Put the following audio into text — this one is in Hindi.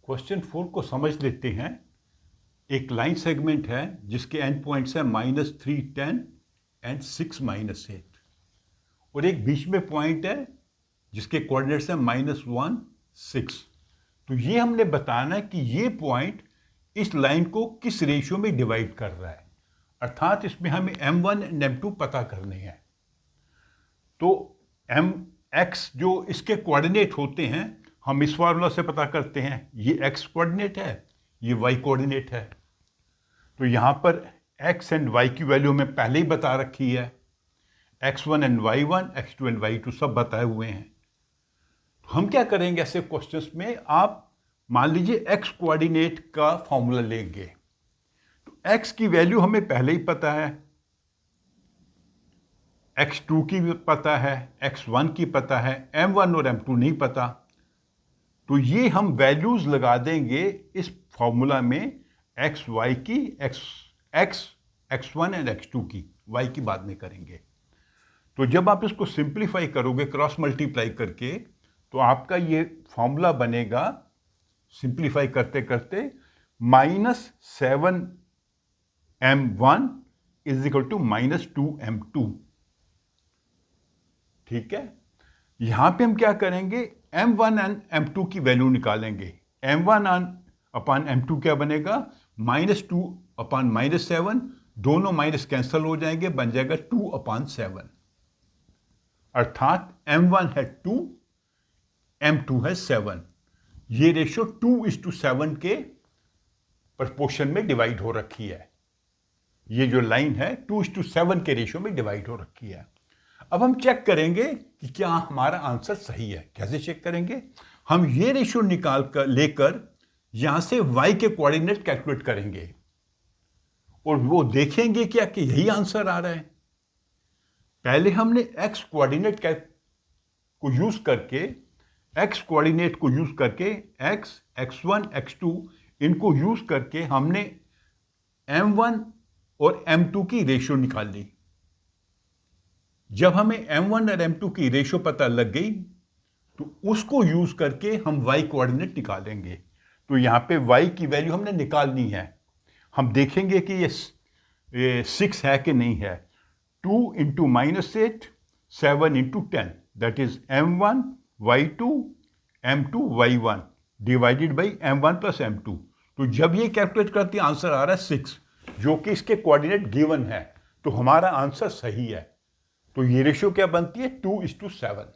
क्वेश्चन 4 को समझ लेते हैं। एक लाइन सेगमेंट है जिसके एंड पॉइंट्स है -3, 10 एंड 6, -8, और एक बीच में पॉइंट है जिसके कोऑर्डिनेट्स हैं -1, 6। तो ये हमने बताना है कि ये पॉइंट इस लाइन को किस रेशियो में डिवाइड कर रहा है, अर्थात इसमें हमें m1 एंड m2 पता करने हैं। तो mx जो इसके कोऑर्डिनेट होते हैं हम इस फार्मूला से पता करते हैं। ये x कोऑर्डिनेट है, ये y कोऑर्डिनेट है। तो यहाँ पर x एंड y की वैल्यू हमें पहले ही बता रखी है। x1 and y1, x2 and y2 सब बताए हुए हैं। तो हम क्या करेंगे ऐसे क्वेश्चंस में, आप मान लीजिए x कोऑर्डिनेट का फॉर्मूला लेंगे। तो x की वैल्यू हमें पहले ही पता है, x2 की भी पता है, x1 की पता है, m1 और m2 नहीं पता। तो ये हम वैल्यूज लगा देंगे इस फॉर्मूला में, एक्स वाई की, x1 एंड x2 की, y की बाद में करेंगे। तो जब आप इसको सिंप्लीफाई करोगे क्रॉस मल्टीप्लाई करके, तो आपका ये फॉर्मूला बनेगा, सिंप्लीफाई करते करते, -7m1 is equal to -2m2। ठीक है, यहां पे हम क्या करेंगे, m1 एंड m2 की वैल्यू निकालेंगे। m1 अपॉन m2 क्या बनेगा, -2 अपॉन -7, दोनों माइनस कैंसिल हो जाएंगे, बन जाएगा 2/7। अर्थात m1 है 2, m2 है 7। ये रेशियो 2:7 के प्रपोर्शन में डिवाइड हो रखी है। ये जो लाइन है 2:7 के रेशियो में डिवाइड हो रखी है। अब हम चेक करेंगे कि क्या हमारा आंसर सही है। कैसे चेक करेंगे, हम ये रेशियो निकाल कर लेकर यहां से y के कोऑर्डिनेट कैलकुलेट करेंगे और वो देखेंगे क्या कि यही आंसर आ रहा है। पहले हमने x कोऑर्डिनेट को यूज करके, x कोऑर्डिनेट को यूज करके, x, x1, x2 इनको यूज करके हमने m1 और m2 की रेशियो निकाल ली। जब हमें m1 और m2 की रेशियो पता लग गई, तो उसको यूज करके हम y कोऑर्डिनेट निकालेंगे। तो यहाँ पे y की वैल्यू हमने निकालनी है। हम देखेंगे कि ये 6 है कि नहीं है। 2 into -8, 7 into 10, that is m1 y2 m2 y1 divided by m1 plus m2। तो जब ये कैलकुलेट करते हैं आंसर आ रहा है 6, जो कि इसके कोऑर्डिनेट गिवन है। तो हमारा आंसर सही है। तो ये रेशियो क्या बनती है, 2:7।